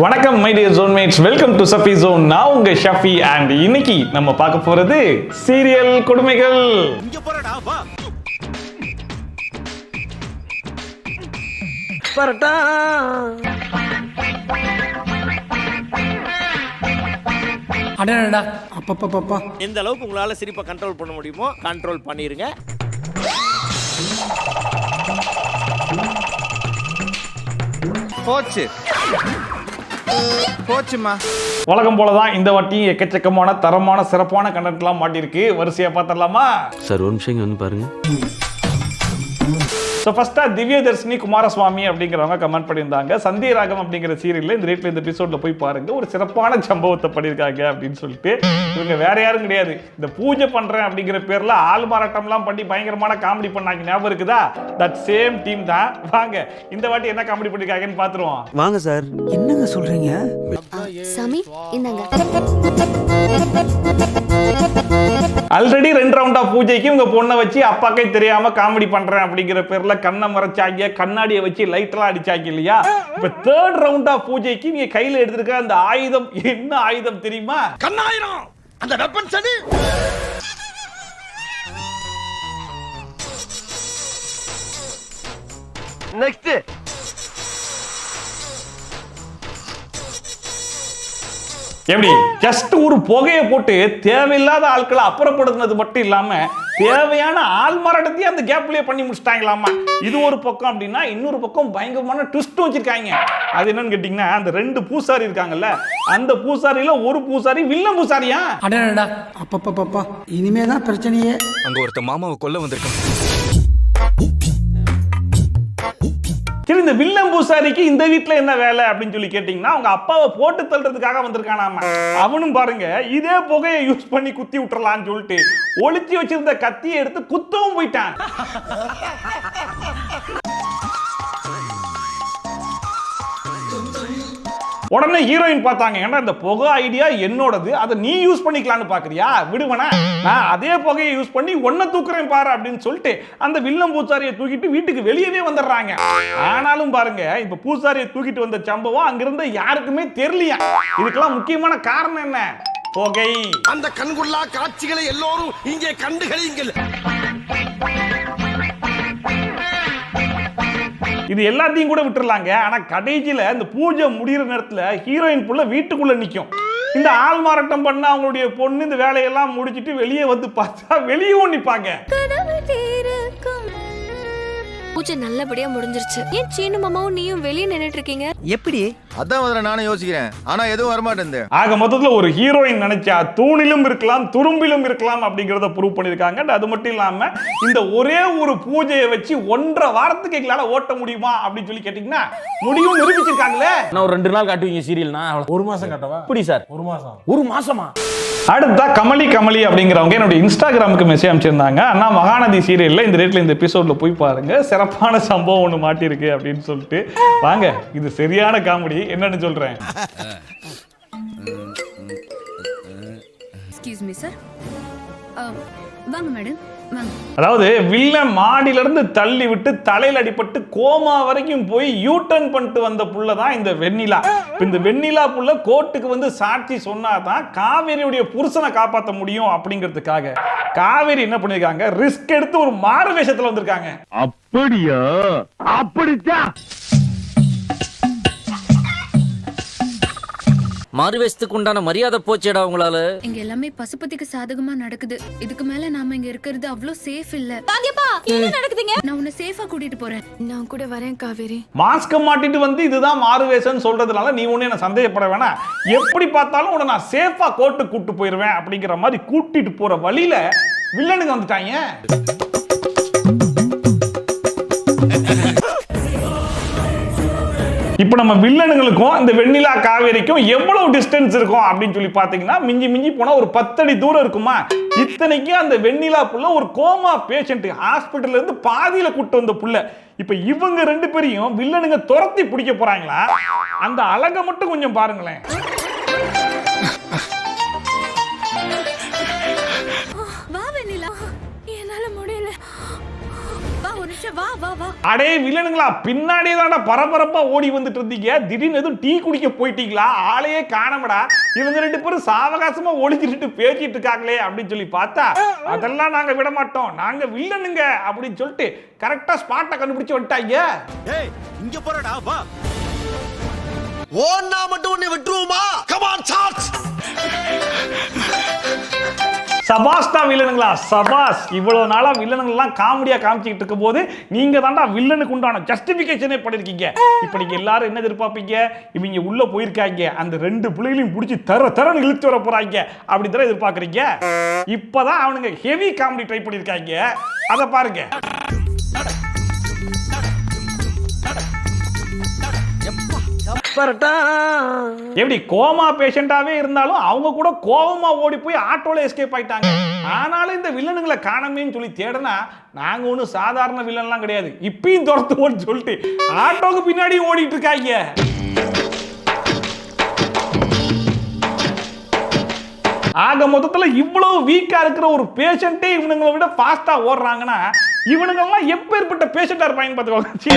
வணக்கம் my dear zonemates, welcome to Safi Zone. நான் உங்க ஷஃபி அண்ட் இன்னைக்கு நம்ம பார்க்க போறது சீரியல் கொடுமைகள். இங்க போறடா வா. பரட்டா அடடா அப்பப்பப்பா. எந்த அளவுக்கு உங்களால சிரிப்பை கண்ட்ரோல் பண்ண முடியுமோ கண்ட்ரோல் பண்ணிருங்க. போச்சுமா. வழக்கம் போலதான் இந்த வாட்டியும் எக்கச்சக்கமான தரமான சிறப்பான கண்டென்ட்லாம் மாட்டிருக்கு. வரிசையா பார்த்துடலாமா? சார் ஒரு நிமிஷம் வந்து பாருங்க. ஸோ ஃபர்ஸ்ட்டாக திவ்யதர்ஷினி குமாரசுவாமி அப்படிங்கிறவங்க கமெண்ட் பண்ணியிருந்தாங்க, சந்திய ராகம் அப்படிங்கிற சீரியலில் இந்த ரேட்டில் இந்த எபிசோடில் போய் பாருங்க, ஒரு சிறப்பான சம்பவத்தை பண்ணியிருக்காங்க அப்படின்னு சொல்லிட்டு. இவங்க வேற யாரும் கிடையாது, இந்த பூஜை பண்ணுறேன் அப்படிங்கிற பேரில் ஆள் மாறாட்டம்லாம் பண்ணி பயங்கரமான காமெடி பண்ணாங்க. ஞாபகம் இருக்குதா? தட் சேம் டீம் தான். வாங்க இந்த வாட்டி என்ன காமெடி பண்ணியிருக்காங்கன்னு பார்த்துருவோம். வாங்க சார். என்னங்க சொல்றீங்க? சாமி இந்தாங்க. ஆல்ரெடி 2 ரவுண்ட் ஆஃப் பூஜைக்கு உங்க பொண்ணை வச்சு அப்பாக்கே தெரியாம காமெடி பண்றேன் அப்படிங்கிற பேர்ல கண்ணை மறைச்சாங்க, கண்ணாடியை வச்சு லைட்லாம் அடிச்சாங்க இல்லையா? இப்ப 3rd ரவுண்ட் ஆஃப் பூஜைக்கு நீங்க கையில எடுத்திருக்க அந்த ஆயுதம் என்ன ஆயுதம் தெரியுமா? கண்ணாயிரம் அந்த வெப்பன் சடி. நெக்ஸ்ட் எப்படி ஜஸ்ட் ஒரு புகையை போட்டு தேவையில்லாத ஆட்களை அப்புறப்படுத்தினது மட்டும் இல்லாம தேவையான ஆள் மாறாட்டத்தையும் அந்த கேப்லயே பண்ணி முடிச்சிட்டாங்களாமா. இது ஒரு பக்கம் அப்படின்னா, இன்னொரு பக்கம் பயங்கரமான ட்விஸ்ட் வச்சிருக்காங்க. அது என்னன்னு கேட்டீங்கன்னா, அந்த 2 பூசாரி இருக்காங்கல்ல, அந்த பூசாரியில ஒரு பூசாரி வில்லன் பூசாரியா. அடடா அப்பப்பப்பா. இனிமேதான் பிரச்சனையே. அங்க ஒருத்த மாமாவை கொல்ல வந்திருக்கான். சரி, இந்த வில்லன் பூசாரிக்கு இந்த வீட்டுல என்ன வேலை அப்படின்னு சொல்லி கேட்டீங்கன்னா, அவங்க அப்பாவை போட்டு தள்ளுறதுக்காக வந்திருக்கானாமா. அவனும் பாருங்க இதே புகையை யூஸ் பண்ணி குத்தி விட்டுறலாம்னு சொல்லிட்டு ஒளிச்சு வச்சிருந்த கத்தியை எடுத்து குத்தவும் போயிட்டான். உடனே ஹீரோயின் பார்த்தாங்க, ஏன்னா இந்த புகை ஐடியா என்னோடது, அதை நீ யூஸ் பண்ணிக்கலாம்னு பாக்குறியா, விடுவனா, நான் அதே புகையை யூஸ் பண்ணி ஒன்ன தூக்குறேன் பாரு அப்படின்னு சொல்லிட்டு அந்த வில்லம் பூசாரியை தூக்கிட்டு வீட்டுக்கு வெளியவே வந்துடுறாங்க. ஆனாலும் பாருங்க, இப்ப பூசாரியை தூக்கிட்டு வந்த சம்பவம் அங்கிருந்த யாருக்குமே தெரியலையா. இதுக்கெல்லாம் முக்கியமான காரணம் என்ன? புகை. அந்த கண்கொள்ளா காட்சிகளை எல்லோரும் இங்கே கண்டுகளியுங்கள். இது எல்லாத்தையும் கூட விட்டுறலாங்க, ஆனா கடைசியில இந்த பூஜை முடிகிற நேரத்துல ஹீரோயின் புள்ள வீட்டுக்குள்ள நிக்கும். இந்த ஆள் மாறாட்டம் பண்ண அவங்களுடைய பொண்ணு இந்த வேலையெல்லாம் முடிச்சிட்டு வெளியே வந்து பார்த்தா வெளியும் நிப்பாங்க. பூஜை நல்லபடியா முடிஞ்சிருச்சு. ஏன் சீனு மாமாவும் நீயும் வெளியே நின்னுட்டு இருக்கீங்க? எப்படி? அதான் முதல்ல நானும் யோசிக்கிறேன், ஆனா எதுவும் வரமாட்டேன். ஆக மொத்தத்துல ஒரு ஹீரோயின் நினைச்சா தூணிலும் இருக்கலாம் துரும்பிலும் இருக்கலாம் அப்படிங்கறத ப்ரூவ் பண்ணிருக்காங்க. அது மட்டும் இல்லாம இந்த ஒரே ஒரு பூஜையை வச்சு 1.5 வாரத்துக்கு எங்களால ஓட்ட முடியுமா அப்படின்னு சொல்லி கேட்டீங்கன்னா முடியும் நிரூபிச்சிருக்காங்களே. நான் ஒரு 2 நாள் காட்டுவீங்க சீரியல்னா, ஒரு மாசம் காட்டவா? எப்படி சார்? ஒரு மாசமா? அடுத்தா கமலி அப்படிங்கிறவங்க என்னோட இன்ஸ்டாகிராமுக்கு மெசேஜ் அனுப்பிச்சிருந்தாங்க, அண்ணா மகாநதி சீரியல்ல இந்த ரேட்ல இந்த எபிசோட்ல போய் பாருங்க, சிறப்பான சம்பவம் ஒன்று மாட்டிருக்கு அப்படின்னு சொல்லிட்டு. வாங்க இது சரியான காமெடி, என்னன்னு சொல்றேன். Excuse me sir. வாங்க மேடம் வாங்க. அதாவது வில்லன் மாடியில இருந்து தள்ளி விட்டு தலையில அடிபட்டு கோமா வரைக்கும் போய் யூ டர்ன் பண்ணிட்டு வந்த புள்ள தான் இந்த வெண்ணிலா. இந்த வெண்ணிலா புள்ள கோர்ட்டுக்கு வந்து சாட்சி சொன்னாதான் காவேரியுடைய புருஷனை காப்பாற்ற முடியும் அப்படிங்கிறதுக்காக காவேரி என்ன பண்ணிருக்காங்க, ரிஸ்க் எடுத்து ஒரு மாறு வேஷத்துல வந்திருக்காங்க. அப்படியா? அப்படித்தான். மாறுவேஷத்துக்கு உண்டான மரியாதை போச்சேடா உங்களால. இங்க எல்லாமே பசுபதிக்கு சாதகமா நடக்குது. இதுக்கு மேல நாம இங்க இருக்கிறது அவ்வளோ சேஃப் இல்ல. என்ன நடக்குதுங்க? நான் உன்னை சேஃபா கூட்டிட்டு போறேன். நான் கூட வரேன் காவேரி. மாஸ்க் மாட்டிட்டு வந்து இதுதான் மாறுவேஷம் சொல்றதுனால நீ ஒண்ணு என்ன சந்தேகப்பட வேணாம். எப்படி பார்த்தாலும் உன்னை நான் சேஃபா கோர்ட்டுக்கு கூட்டு போயிருவேன் அப்படிங்கிற மாதிரி கூட்டிட்டு போற வழியில வில்லனுக்கு வந்துட்டாங்க. இப்போ நம்ம வில்லனுங்களுக்கும் இந்த வெண்ணிலா காவேரிக்கும் எவ்வளவு டிஸ்டன்ஸ் இருக்கும் அப்படின்னு சொல்லி பார்த்தீங்கன்னா, மிஞ்சி போனா ஒரு 10 அடி தூரம் இருக்குமா. இத்தனைக்கும் அந்த வெண்ணிலா புள்ள ஒரு கோமா பேஷண்ட், ஹாஸ்பிட்டல்ல இருந்து பாதியில கூட்டு வந்த புள்ள. இப்ப இவங்க 2 பேரையும் வில்லனுங்க துரத்தி பிடிக்க போறாங்களா? அந்த அழக மட்டும் கொஞ்சம் பாருங்களேன். வா வெண்ணிலா, என்னால முடியல. வா ஒரு நிமிஷம் வா வா வா. அடே வில்லனுங்களா, பின்னாடியே தான்டா பரபரப்பா ஓடி வந்துட்டு இருந்தீங்க. திடீர்னு எதுவும் டீ குடிக்க போயிட்டீங்களா? ஆளையே காணமடா. இவங்க 2 பேரும் சாவகாசமா ஒளிஞ்சிட்டு பேசிட்டு இருக்காங்களே அப்படின்னு சொல்லி பார்த்தா, அதெல்லாம் நாங்க விட மாட்டோம், நாங்க வில்லனுங்க அப்படின்னு சொல்லிட்டு கரெக்டா ஸ்பாட்டை கண்டுபிடிச்சு வந்துட்டாங்க. ஏய் இங்க போறடா வா. ஓன்னா மட்டும் உன்னை விட்டுருவோமா? Come on charge. சபாஸ் தான் வில்லனுங்களா, சபாஸ். இவ்வளவு நாளா வில்லனுங்கள்லாம் காமெடியா காமிச்சிட்டு இருக்கும் போது நீங்க தாண்டா வில்லனுக்கு உண்டான ஜஸ்டிபிகேஷனே பண்ணிருக்கீங்க. இப்ப நீங்க எல்லாரும் என்ன எதிர்பார்ப்பீங்க? இவங்க உள்ள போயிருக்காங்க, அந்த 2 பிள்ளைகளையும் பிடிச்சி தரன்னு இழுத்து வர போறாங்க அப்படி தானே எதிர்பார்க்கறீங்க. இப்பதான் அவனுங்க ஹெவி காமெடி ட்ரை பண்ணிருக்காங்க, அதை பாருங்க. எப்படி கோமா பேஷண்டாவே இருந்தாலும் அவங்க கூட கோவமா ஓடி போய் ஆட்டோல எஸ்கேப் ஆயிட்டாங்க. ஆனாலும் இந்த வில்லனுங்களை காணமேன்னு சொல்லி தேடனா, நாங்க ஒன்றும் சாதாரண வில்லன்லாம் கிடையாது, இப்பயும் துரத்துவோன்னு சொல்லிட்டு ஆட்டோக்கு பின்னாடி ஓடிட்டு இருக்காங்க. ஆக மொத்தத்துல இவ்வளவு வீக்கா இருக்கிற ஒரு பேஷண்டே இவனுங்களை விட ஃபாஸ்டா ஓடுறாங்கன்னா, இவனுங்கெல்லாம் எப்பேற்பட்ட பேஷண்டா இருப்பாங்கன்னு பாத்துக்கோங்க,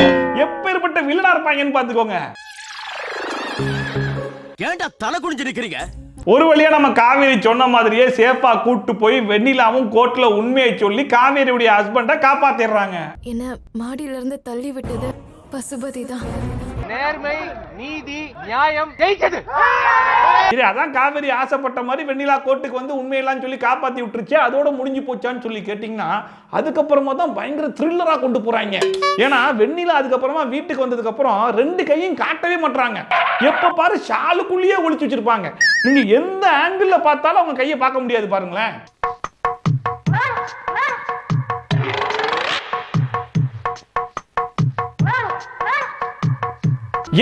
எப்பேற்பட்ட வில்லனா இருப்பாங்கன்னு பாத்துக்கோங்க. ஏன்டா தலை குனிஞ்சு நிக்கிறீங்க? ஒரு வழியா நம்ம காவேரி சொன்ன மாதிரியே சேஃபா கூட்டு போய் வெண்ணிலாவும் கோர்ட்ல உண்மையை சொல்லி காவேரியுடைய ஹஸ்பண்ட காப்பாத்திடுறாங்க. என்ன மாடியில இருந்து தள்ளி விட்டது பசுபதி தான். நேர்மை, நீதி, நியாயம் ஜெயிச்சது. இது அதான் காவேரி ஆசைப்பட்ட மாதிரி வெண்ணிலா கோர்ட்டுக்கு வந்து உண்மையெல்லாம் சொல்லி காப்பாத்தி விட்டுருச்சு, அதோட முடிஞ்சு போச்சான்னு சொல்லி கேட்டீங்கன்னா, அதுக்கப்புறமா தான் பயங்கர த்ரில்லரா கொண்டு போறாங்க. ஏன்னா வெண்ணிலா அதுக்கப்புறமா வீட்டுக்கு வந்ததுக்கு அப்புறம் 2 கையும் காட்டவே மாட்டாங்க, எப்ப பாரு ஷாலுக்குள்ளேயே ஒளிச்சு வச்சிருப்பாங்க. நீங்க எந்த ஆங்கிள் பார்த்தாலும் அவங்க கையை பார்க்க முடியாது பாருங்களேன்.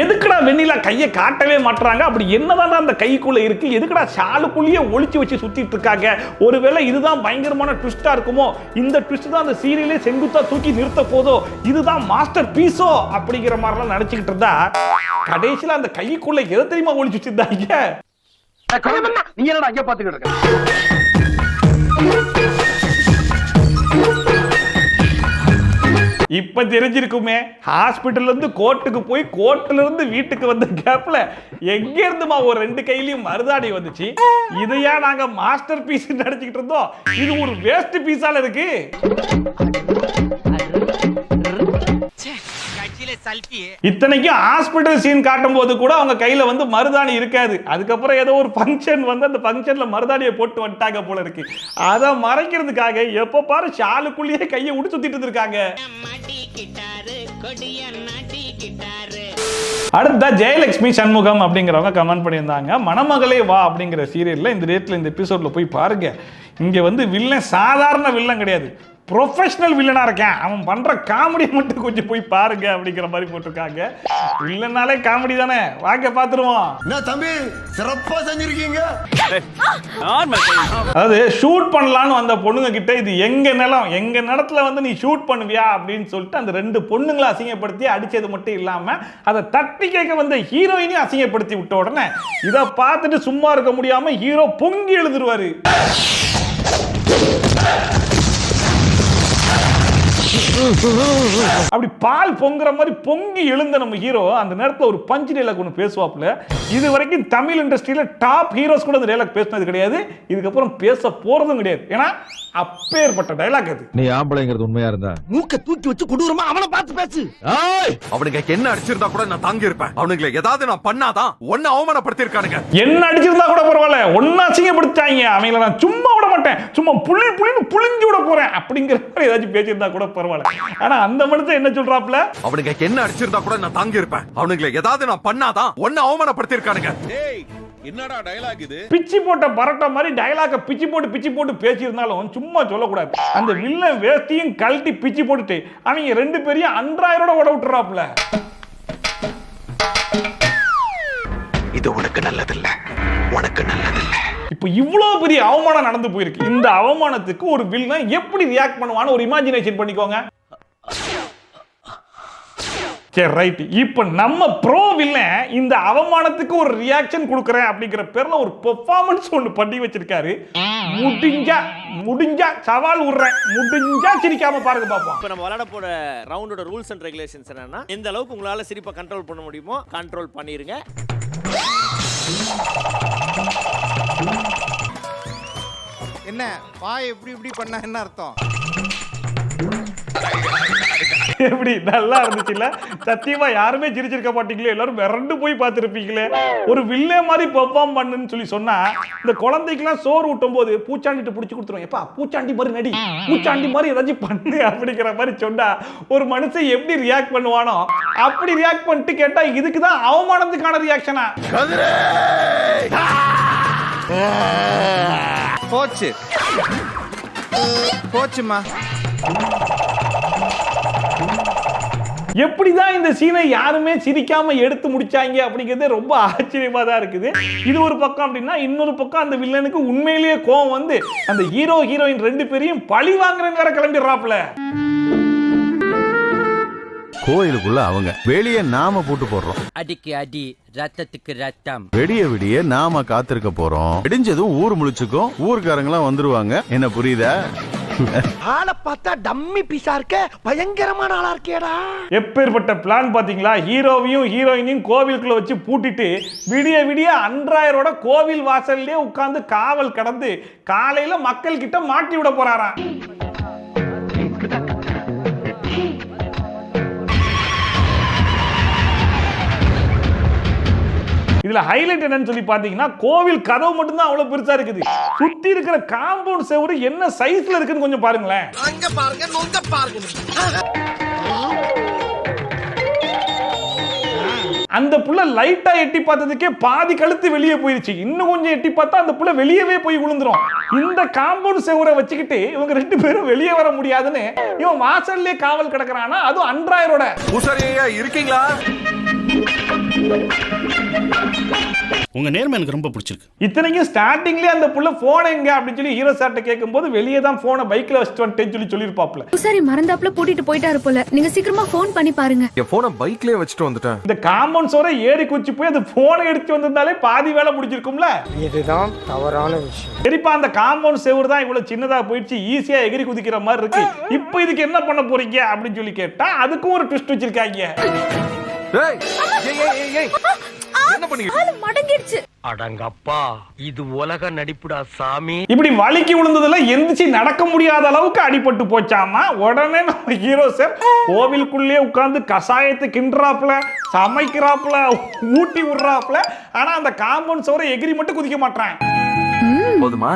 எதுக்குடா வெண்ணிலா கையை காட்டவே மாட்டாங்க? அப்படி என்னதான் அந்த கைக்குள்ள இருக்கு? எதுக்குடா ஷாலுக்குள்ளேயே ஒளிச்சு வச்சு சுத்திட்டு இருக்காங்க? ஒருவேளை இதுதான் பயங்கரமான ட்விஸ்டா இருக்குமோ? இந்த ட்விஸ்ட் தான் அந்த சீரியலே செங்குத்தா தூக்கி நிறுத்த போதோ? இதுதான் மாஸ்டர் பீஸோ அப்படிங்கிற மாதிரிலாம் நினைச்சுக்கிட்டு இருந்தா, கடைசியில அந்த கைக்குள்ள எதை தெரியுமா ஒளிச்சு வச்சிருந்தாங்க? நீ என்னடா அங்க பாத்துக்கிட்டு இருக்க? இப்ப தெரிஞ்சிருக்குமே, ஹாஸ்பிட்டல்ல இருந்து கோர்ட்டுக்கு போய் கோர்ட்ல இருந்து வீட்டுக்கு வந்த கேப்ல எங்க இருந்துமா ஒரு 2 கையிலயும் மருதாணி வந்துச்சு? இதையா நாங்க மாஸ்டர் பீஸ் நினைச்சுக்கிட்டு இருந்தோம்? இது ஒரு வேஸ்ட் பீஸால இருக்கு. இத்தனைக்கும் ஹாஸ்பிட்டல் சீன் காட்டும் போது கூட அவங்க கையில வந்து மருதாணி இருக்காது. அதுக்கப்புறம் ஏதோ ஒரு ஃபங்க்ஷன் வந்து அந்த ஃபங்க்ஷன்ல மருதாணியை போட்டு வந்துட்டாங்க போல இருக்கு. அதை மறைக்கிறதுக்காக எப்ப பாரு ஷாலுக்குள்ளேயே கையை விட்டு சுத்திட்டு இருக்காங்க. அடுத்த ஜெயலட்சுமி சண்முகம் அப்படிங்கிறவங்க கமெண்ட் பண்ணியிருந்தாங்க, மணமகளே வா அப்படிங்கிற சீரியல்ல இந்த டேட்ல இந்த எபிசோட்ல போய் பாருங்க. இங்க வந்து வில்லன் சாதாரண வில்லன் கிடையாது, ப்ரொஃபஷனல் வில்லனா இருக்கேன், அவன் பண்ற காமெடி மட்டும் கொஞ்சம் போய் பாருங்க அப்படிங்கிற மாதிரி போட்டிருக்காங்க. வில்லனாலே காமெடி தானே, வாங்க பாத்துருவோம். என்ன தம்பி சிறப்பா செஞ்சிருக்கீங்க. அதாவது ஷூட் பண்ணலான்னு வந்த பொண்ணுங்க கிட்ட, இது எங்க நிலம், எங்க நிலத்துல வந்து நீ ஷூட் பண்ணுவியா அப்படின்னு சொல்லிட்டு அந்த 2 பொண்ணுங்களை அசிங்கப்படுத்தி அடிச்சது மட்டும் இல்லாம அதை தட்டி கேட்க வந்த ஹீரோயினையும் அசிங்கப்படுத்தி விட்ட உடனே இதை பார்த்துட்டு சும்மா இருக்க முடியாம ஹீரோ பொங்கி எழுதுருவாரு. அப்படி பால் பொங்குற மாதிரி பொங்கி எழுந்த நம்ம ஹீரோ அந்த நேரத்தில் ஒரு பஞ்ச் டைலாக் ஒன்று பேசுவாப்புல. இது வரைக்கும் தமிழ் இண்டஸ்ட்ரியில டாப் ஹீரோஸ் கூட அந்த டைலாக் பேசினது கிடையாது, இதுக்கப்புறம் பேச போறதும் கிடையாது. ஏன்னா அப்பேற்பட்ட டைலாக் அது. நீ ஆம்பளைங்கிறது உண்மையா இருந்தா மூக்க தூக்கி வச்சு கொடூரமா அவனை பார்த்து பேசு. அவனுங்க என்ன அடிச்சிருந்தா கூட நான் தாங்கி இருப்பேன், அவனுங்களை ஏதாவது நான் பண்ணாதான் ஒன்னு அவமானப்படுத்திருக்கானுங்க. என்ன அடிச்சிருந்தா கூட பரவாயில்ல, ஒன்னு அசிங்கப்படுத்தாங்க, அவங்கள நான் சும்மா விட மாட்டேன், சும்மா புளின்னு புளிஞ்சு விட போறேன் அப்படிங்கிற மாதிரி ஏதாச்சும் பேசியிருந்தா கூட பரவாயில்ல. ஆனா அந்த மனுஷன் என்ன சொல்றாப்ல, அவனுங்க என்ன அடிச்சிருந்தா கூட நான் தாங்கி இருப்பேன், அவனுங்களை ஏதாவது நான் பண்ணாதான் ஒன்னு அவமானப்படுத்திருக்கானுங்க. என்னடா டயலாக் இது? பிச்சி போட்ட பரட்ட மாதிரி டயலாக பிச்சி போட்டு பேசியிருந்தாலும் சும்மா சொல்லக்கூடாது. அந்த வில்லன் வேஸ்டியும் கழட்டி பிச்சி போட்டுட்டு அவங்க 2 பேரையும் அன்றாயரோட ஓட விட்டுறாப்ல. இது உனக்கு நல்லதில்ல, உனக்கு நல்லதில்ல. இப்போ இவ்வளவு பெரிய அவமானம் நடந்து போயிருக்கு. இந்த அவமானத்துக்கு ஒரு வில்லன் எப்படி ரியாக்ட் பண்ணுவான்னு ஒரு இமேஜினேஷன் பண்ணிக்கோங்க. சரி ரைட். இப்போ நம்ம ப்ரோ வில்லன் இந்த அவமானத்துக்கு ஒரு ரியாக்ஷன் கொடுக்குறேன் அப்படிங்கிற பேர்ல ஒரு பெர்ஃபார்மன்ஸ் ஒன்று பண்ணி வச்சிருக்காரு. முடிஞ்சா சவால் விடுறேன், முடிஞ்சா சிரிக்காம பாருங்க பாப்போம். இப்போ நம்ம விளையாட போற ரவுண்டோட ரூல்ஸ் அண்ட் ரெகுலேஷன்ஸ் என்னன்னா, எந்த அளவுக்கு உங்களால சிரிப்பை கண்ட்ரோல் பண்ண முடியுமோ கண்ட்ரோல் பண்ணிருங்க. என்ன வாய் இப்படி பண்ணா என்ன அர்த்தம்? எப்படி நல்லா இருந்துச்சுல்ல? சத்தியமா யாருமே சிரிச்சிருக்க மாட்டீங்களே, எல்லாரும் மிரண்டு போய் பார்த்துருப்பீங்களே. ஒரு வில்லே மாதிரி பெர்ஃபார்ம் பண்ணுன்னு சொல்லி சொன்னா, இந்த குழந்தைக்கெல்லாம் சோறு ஊட்டும் போது பூச்சாண்டிட்டு பிடிச்சி கொடுத்துரும். எப்பா பூச்சாண்டி மாதிரி நடி, பூச்சாண்டி மாதிரி ஏதாச்சும் பண்ணு அப்படிங்கிற மாதிரி சொன்னா ஒரு மனுஷன் எப்படி ரியாக்ட் பண்ணுவானோ அப்படி ரியாக்ட் பண்ணிட்டு கேட்டா இதுக்கு தான் அவமானத்துக்கான ரியாக்ஷனா? போச்சுமா. எப்படிதான் இந்த சீனை யாருமே சிரிக்காம எடுத்து முடிச்சாங்க அப்படிங்கிறது ரொம்ப ஆச்சரியமா தான் இருக்குது. இது ஒரு பக்கம் அப்படின்னா, இன்னொரு பக்கம் அந்த வில்லனுக்கு உண்மையிலேயே கோவம் வந்து அந்த ஹீரோ ஹீரோயின் 2 பேரையும் பழி வாங்குறேன்னு வேற கிளம்பிடுறாப்ல. கோயிலுக்குள்ள அவங்க வெளியே நாம போட்டு போடுறோம், அடிக்கு அடி ரத்தத்துக்கு ரத்தம். விடிய விடிய நாம காத்திருக்க போறோம். விடிஞ்சதும் ஊர் முழிச்சுக்கும், ஊர்க்காரங்களாம் வந்துருவாங்க. என்ன புரியுதா? ஆளை பார்த்தா டம்மி பீஸா இருக்க, பயங்கரமான ஆளா இருக்கேடா. எப்பேற்பட்ட பிளான் பாத்தீங்களா? ஹீரோவையும் ஹீரோயினையும் கோவிலுக்குள்ள வச்சு பூட்டிட்டு விடிய விடிய அன்றாயரோட கோவில் வாசல்லே உட்கார்ந்து காவல் கடந்து காலையில மக்கள் கிட்ட மாட்டி விட போறாராம். இதுல ஹைலைட் என்னன்னு சொல்லி பாத்தீங்கன்னா, கோவில் கதவு மட்டும் தான் அவ்வளவு பெருசா இருக்குது. சுத்தி இருக்கிற காம்பவுண்ட் செவுரு என்ன சைஸ்ல இருக்குன்னு கொஞ்சம் பாருங்களேன். அங்க பாருங்க, நொங்க பாருங்க. அந்த புள்ள லைட்டா எட்டி பார்த்ததுக்கே பாதி கழுத்து வெளியே போயிருச்சு. இன்னும் கொஞ்சம் எட்டி பார்த்தா அந்த புள்ள வெளியவே போய் விழுந்துரும். இந்த காம்பவுண்ட் செவுரை வச்சுக்கிட்டு இவங்க 2 பேரும் வெளியே வர முடியாதுன்னு இவன் வாசல்லே காவல் கிடக்குறானா, அதுவும் அன்றாயரோட. பூசாரியா இருக்கீங்களா? உங்க நேர்மை எனக்கு ரொம்ப பிடிச்சிருக்கு. இத்தனைக்கும் ஸ்டார்டிங்லயே அந்த புள்ள போன் எங்க அப்படின்னு சொல்லி ஹீரோ சார்ட்ட கேட்கும்போது வெளியே தான் போனை பைக்ல வச்சுட்டு வந்துட்டேன்னு சொல்லிருப்பாப்ல. சரி மறந்தாப்புல கூட்டிட்டு போயிட்டாரு போல. நீங்க சீக்கிரமா ஃபோன் பண்ணி பாருங்க. என் போனை பைக்லயே வச்சுட்டு வந்துட்டேன். இந்த காம்பவுண்ட் சோரை ஏறி குச்சி போய் அந்த போனை எடுத்து வந்திருந்தாலே பாதி வேலை முடிஞ்சிருக்கும்ல. இதுதான் தவறான விஷயம். சரிப்பா, அந்த காம்பவுண்ட் செவுரு தான் இவ்வளவு சின்னதா போயிடுச்சு, ஈஸியா எகிரி குதிக்கிற மாதிரி இருக்கு. இப்போ இதுக்கு என்ன பண்ண போறீங்க அப்படின்னு சொல்லி கேட்டா அதுக்கும் ஒரு ட்விஸ்ட் வச்சிருக்காங்க. என்ன பண்ணீங்க? மடங்கிடுச்சு. அடங்கப்பா, இது உலக நடிப்புடா சாமி. இப்படி வலிக்கு விழுந்ததுல எந்திரிச்சு நடக்க முடியாத அளவுக்கு அடிபட்டு போச்சாமா. உடனே நம்ம ஹீரோ சார் கோவிலுக்குள்ளே உட்கார்ந்து கசாயத்தை கிண்டுறாப்ல, சமைக்கிறாப்ல, ஊட்டி விடுறாப்ல. ஆனா அந்த காம்பவுண்ட் சோரை எகிரி மட்டும் குதிக்க மாட்டான். போதுமா?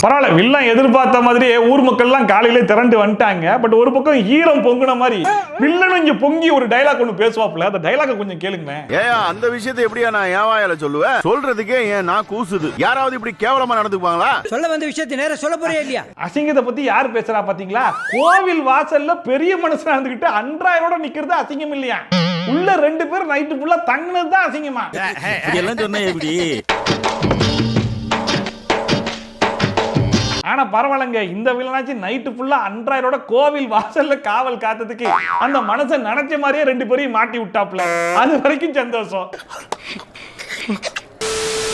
பரவாயில்ல, வில்லன் எதிர்பார்த்த மாதிரியே ஊர் மக்கள் எல்லாம் காலையிலே திரண்டு வந்துட்டாங்க. பட் ஒரு பக்கம் ஹீரம் பொங்குன மாதிரி வில்லனும் இங்க பொங்கி ஒரு டைலாக் ஒன்று பேசுவாப்ல. அந்த டைலாக கொஞ்சம் கேளுங்களேன். ஏன் அந்த விஷயத்தை எப்படியா நான் ஏன் வாயால சொல்லுவேன்? சொல்றதுக்கே ஏன் நான் கூசுது? யாராவது இப்படி கேவலமா நடந்துக்குவாங்களா? சொல்ல வந்த விஷயத்தை நேரா சொல்ல போறியா இல்லையா? அசிங்கத்தை பத்தி யார் பேசுறா பாத்தீங்களா? கோவில் வாசல்ல பெரிய மனுஷனா இருந்துகிட்டு அன்றாயரோட நிக்கிறது அசிங்கம் இல்லையா? உள்ள 2 பேர் நைட்டு ஃபுல்லா தங்கினது தான் அசிங்கமா? இதெல்லாம் சொன்னா எப்படி? ஆனா பரவாயில்லைங்க, இந்த வில்லனாச்சு நைட்டு ஃபுல்லா அன்றாயரோட கோவில் வாசல்ல காவல் காத்ததுக்கு அந்த மனுஷன் நினைச்ச மாதிரியே 2 பேரையும் மாட்டி விட்டாப்ல. அது வரைக்கும் சந்தோஷம்.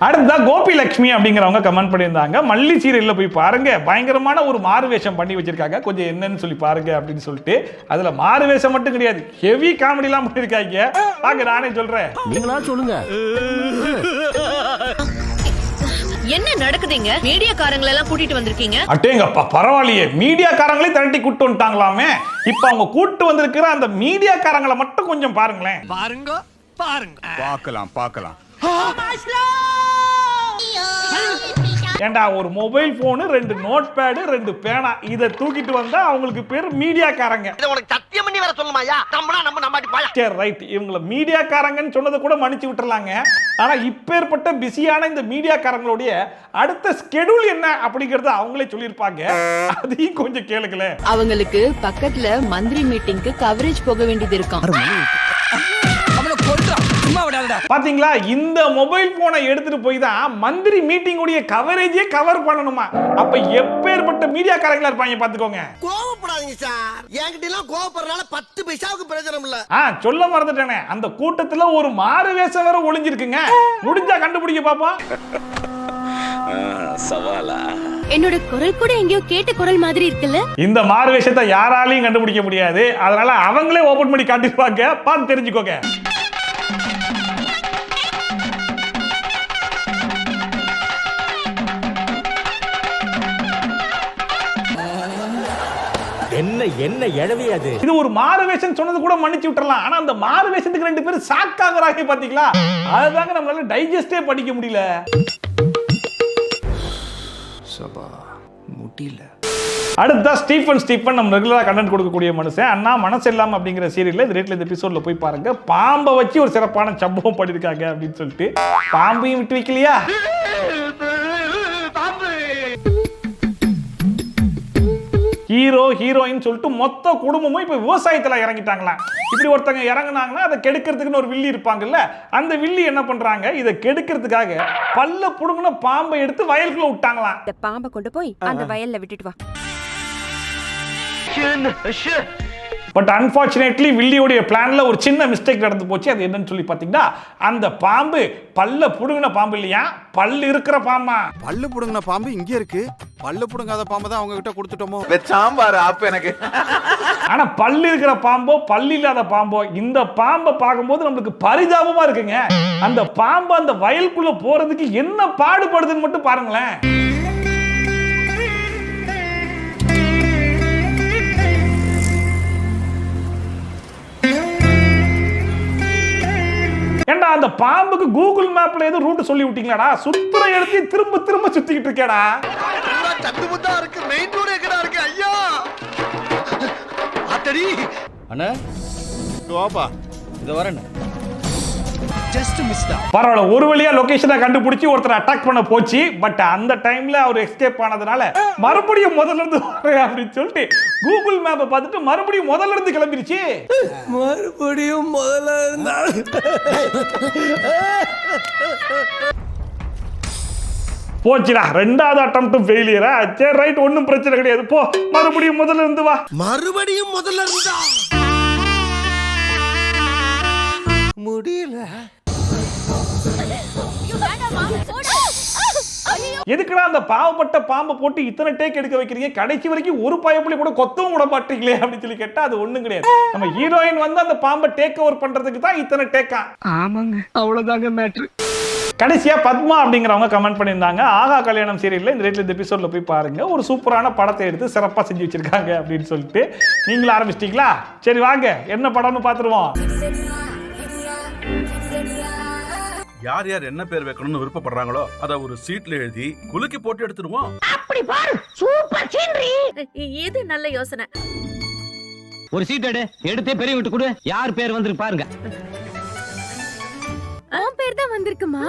அடுத்ததா கோபி லட்சுமி அப்படிங்கிறவங்க கமெண்ட் பண்ணியிருந்தாங்க, மல்லி சீரியல்ல போய் பாருங்க, பயங்கரமான ஒரு மாறுவேஷம் பண்ணி வச்சிருக்காங்க, கொஞ்சம் என்னன்னு சொல்லி பாருங்க அப்படின்னு சொல்லிட்டு. அதுல மாறுவேஷம் மட்டும் கிடையாது, ஹெவி காமெடி எல்லாம் பண்ணிருக்காங்க. பாக்க நானே சொல்றேன், நீங்களா சொல்லுங்க. என்ன நடக்குதுங்க? மீடியாக்காரங்களை எல்லாம் கூட்டிட்டு வந்திருக்கீங்க. அட்டேங்கப்பா, பரவாயில்லையே, மீடியாக்காரங்களே திரட்டி கூட்டு வந்துட்டாங்களாமே. இப்ப அவங்க கூட்டு வந்திருக்கிற அந்த மீடியாக்காரங்களை மட்டும் கொஞ்சம் பாருங்களேன். பாருங்க பாருங்க. பார்க்கலாம். ஏண்டா, ஒரு மொபைல் போனு, 2 நோட் பேடு, 2 பேனா, இதை தூக்கிட்டு வந்தா அவங்களுக்கு பேர் மீடியாக்காரங்க. இத உனக்கு சத்தியம் பண்ணி வேற சொல்லுமாயா? நம்மளா நம்ம நம்பாட்டி பாயா. சரி ரைட், இவங்கள மீடியாக்காரங்கன்னு சொன்னதை கூட மன்னிச்சு விட்டுறலாங்க. ஆனா இப்பேற்பட்ட பிஸியான இந்த மீடியாக்காரங்களுடைய அடுத்த ஸ்கெடியூல் என்ன அப்படிங்கறத அவங்களே சொல்லியிருப்பாங்க. அதையும் கொஞ்சம் கேளுங்களேன். அவங்களுக்கு பக்கத்துல மந்திரி மீட்டிங்க்கு கவரேஜ் போக வேண்டியது இருக்கும். அவனை கொல்றா, சும்மா விடாத. பரவாயில்லடா. பாத்தீங்களா, இந்த மொபைல் போனை எடுத்துட்டு போய் தான் மந்திரி மீட்டிங் உடைய கவரேஜே கவர் பண்ணணுமா. அப்ப எப்பேற்பட்ட மீடியாக்காரங்களா இருப்பாங்க பாத்துக்கோங்க. கோவப்படாதீங்க சார், என்கிட்ட எல்லாம் கோவப்படுறதுனால 10 பைசாவுக்கு பிரயோஜனம் இல்ல. சொல்ல மறந்துட்டேனே, அந்த கூட்டத்துல ஒரு மாறு வேஷம் வேற ஒளிஞ்சிருக்குங்க. முடிஞ்சா கண்டுபிடிக்க பாப்போம். சவாலா? என்னோட குரல் கூட எங்கேயோ கேட்ட குரல் மாதிரி இருக்குல்ல. இந்த மாறு வேஷத்தை யாராலையும் கண்டுபிடிக்க முடியாது. அதனால அவங்களே ஓபன் பண்ணி காட்டிருப்பாங்க, பார்த்து தெரிஞ்சுக்கோங்க. என்ன எழவி அது? இது ஒரு மாறு வேஷம் சொன்னது கூட மன்னிச்சு விட்டுறலாம். ஆனா அந்த மாறு வேஷத்துக்கு 2 பேரும் ஷாக் ஆகுறாங்க பாத்தீங்களா. அதுதாங்க நம்மளால டைஜஸ்டே படிக்க முடியல. முடியல. அடுத்தா ஸ்டீஃபன் நம்ம ரெகுலரா கண்டென்ட் கொடுக்கக்கூடிய மனுஷன். அண்ணா மனசு இல்லாம அப்படிங்கிற சீரியல்ல இந்த ரேட்ல இந்த எபிசோட்ல போய் பாருங்க. பாம்பை வச்சு ஒரு சிறப்பான சம்பவம் பண்ணிருக்காங்க அப்படின்னு சொல்லிட்டு. பாம்பையும் விட்டு வைக்கலையா? ஹீரோ ஹீரோயின் சொல்லிட்டு மொத்த குடும்பமும் இப்ப விவசாயத்துல இறங்கிட்டாங்களாம். இப்படி ஒருத்தங்க இறங்குனாங்கன்னா அதை கெடுக்கிறதுக்குன்னு ஒரு வில்லி இருப்பாங்கல்ல, அந்த வில்லி என்ன பண்றாங்க, இதை கெடுக்கிறதுக்காக பல்ல புடுங்கின பாம்பை எடுத்து வயலுக்குள்ள விட்டாங்களாம். இந்த பாம்பை கொண்டு போய் அந்த வயல்ல விட்டுட்டு வா. பட் அன்பார்ச்சுனேட்லி வில்லியோடைய பிளான்ல ஒரு சின்ன மிஸ்டேக் நடந்து போச்சு. அது என்னன்னு சொல்லி பாத்தீங்கன்னா, அந்த பாம்பு பல்ல புடுங்கின பாம்பு இல்லையா, பல்லு இருக்கிற பாம்பா. பல்லு புடுங்கின பாம்பு இங்க இருக்கு, பல்லு புடுங்காத பாம்பு தான் அவங்க கிட்ட கொடுத்துட்டோமோ. சாம்பார் அப்ப எனக்கு. ஆனா பல்லு இருக்கிற பாம்போ பல்லு இல்லாத பாம்போ, இந்த பாம்பை பார்க்கும்போது நம்மளுக்கு பரிதாபமா இருக்குங்க. அந்த பாம்பு அந்த வயலுக்குள்ள போறதுக்கு என்ன பாடுபடுதுன்னு மட்டும் பாருங்களேன். ஏண்டா அந்த பாம்புக்கு கூகுள் மேப்ல ஏதோ ரூட் சொல்லி விட்டீங்களாடா? சுத்துற எடுத்து திரும்ப திரும்ப சுத்திக்கிட்டு இருக்கேடா. தட்டுமுட்டா இருக்கு, மெயின் ரோடு எங்கடா இருக்கு ஐயா? அத்தடி அண்ணா வாப்பா. இத வரேன். பரவாயில்ல, ஒரு வழியா லொகேஷனை கண்டுபிடிச்சி ஒருத்தர் அட்டாக் பண்ண போச்சு. பட் அந்த டைம்ல அவர் எஸ்கேப் ஆனதுனால மறுபடியும் முதல்ல இருந்து வரேன் அப்படின்னு சொல்லிட்டு கூகுள் மேப்பை பார்த்துட்டு மறுபடியும் முதல்ல இருந்து கிளம்பிருச்சு. மறுபடியும் முதல்ல இருந்தா போச்சுடா, 2வது அட்டெம்ப்டும் ஃபெயிலியரா. சரி ரைட், ஒன்றும் பிரச்சனை கிடையாது, போ மறுபடியும் முதல்ல இருந்து வா. மறுபடியும் முதல்ல இருந்தா முடியல. எதுக்குடா அந்த பாவப்பட்ட பாம்பை போட்டு இத்தனை டேக் எடுக்க வைக்கிறீங்க? கடைசி வரைக்கும் ஒரு பயப்புலி கூட கொத்தவும் விட மாட்டீங்களே அப்படின்னு சொல்லி கேட்டா அது ஒண்ணும் கிடையாது. நம்ம ஹீரோயின் வந்து அந்த பாம்பை டேக் ஓவர் பண்றதுக்கு தான் இத்தனை டேக்கா. ஆமாங்க, அவ்வளவுதாங்க மேட்ரு. கடைசியா பத்மா அப்படிங்கிறவங்க கமெண்ட் பண்ணியிருந்தாங்க, ஆகா கல்யாணம் சீரியல்ல இந்த ரேட்ல இந்த எபிசோட்ல போய் பாருங்க, ஒரு சூப்பரான படத்தை எடுத்து சிறப்பா செஞ்சு வச்சிருக்காங்க அப்படின்னு சொல்லிட்டு. நீங்களும் ஆரம்பிச்சிட்டீங்களா? சரி வாங்க, என்ன படம்னு பாத்துருவோம். யார் யார் என்ன பேர் வைக்கணும்னு விருப்பப்படுறாங்களோ அத ஒரு சீட்ல எழுதி குலுக்கி போட்டு எடுத்துருவோம். அப்படி பாரு, சூப்பர் சீனரி. இது நல்ல யோசனை. ஒரு சீட் எடுத்தே பெரிய விட்டு கொடு. யார் பேர் வந்திருக்கு பாருங்க. உன் பேர் தான் வந்திருக்குமா?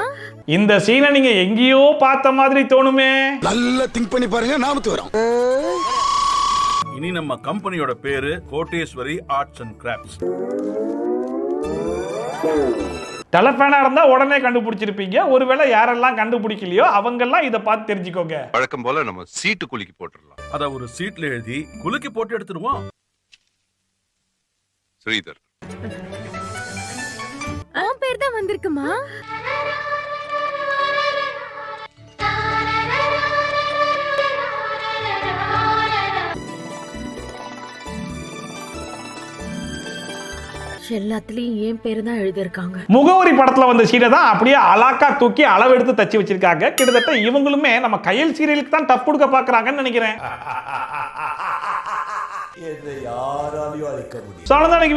இந்த சீனை நீங்க எங்கேயோ பார்த்த மாதிரி தோணுமே. நல்லா திங்க் பண்ணி பாருங்க, நாமத்து வரோம். இனி நம்ம கம்பெனியோட பேரு கோட்டேஸ்வரி ஆர்ட்ஸ் அண்ட் கிராஃப்ட்ஸ். டெலஃபோனா இருந்தா உடனே கண்டுபிடிச்சிருப்பீங்க. ஒருவேளை யாரெல்லாம் கண்டுபிடிக்கலையோ அவங்கெல்லாம் இதை பார்த்து தெரிஞ்சுக்கோங்க. வழக்கம் போல நம்ம சீட்டு குலுக்கி போட்டுடலாம். அத ஒரு சீட்ல எழுதி குலுக்கி போட்டு எடுத்துருவோம். ஸ்ரீதர். உன் பேர் தான் வந்திருக்குமா? எல்லாத்துலயும் என் பேரு தான் எழுதியிருக்காங்க. முகவரி படத்துல வந்த சீனை தான் அப்படியே அலாக்கா தூக்கி அளவெடுத்து தச்சு வச்சிருக்காங்க. கிட்டத்தட்ட இவங்களுமே நம்ம கையல் சீரியலுக்கு தான் டஃப் கொடுக்க பாக்குறாங்கன்னு நினைக்கிறேன்.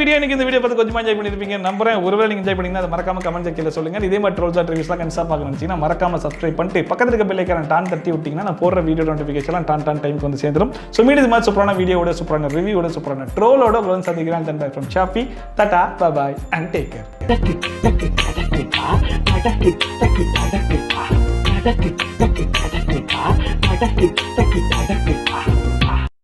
வீடியோ இந்த வீடியோ பார்த்து கொஞ்சமா என்ஜாய் பண்ணிருப்பீங்க நம்புறேன். ஒருவேளை நீங்க என்ஜாய் பண்ணீங்கன்னா மறக்காம கமெண்ட் செக்ஷன்ல சொல்லுங்க. இதே மாதிரி ட்ரோல்ஸ் அண்ட் ரிவ்யூஸ்லாம் கன்சா பார்க்க நினைச்சீங்கன்னா மறக்காம சப்ஸ்கிரைப் பண்ணிட்டு பக்கத்துல இருக்க பெல் ஐகானை டான் தட்டி விட்டீங்கன்னா நான் போடுற வீடியோ நோட்டிஃபிகேஷன் டான் டைம்க்கு வந்து சேர்ந்துரும். ஸோ மீண்டும் இது மாதிரி சூப்பரான வீடியோட சூப்பரான ரிவ்யூவோட சூப்பரான ட்ரோலோட உங்களை சந்திக்கிறேன். Then bye from Shafi. Tata bye bye and take care.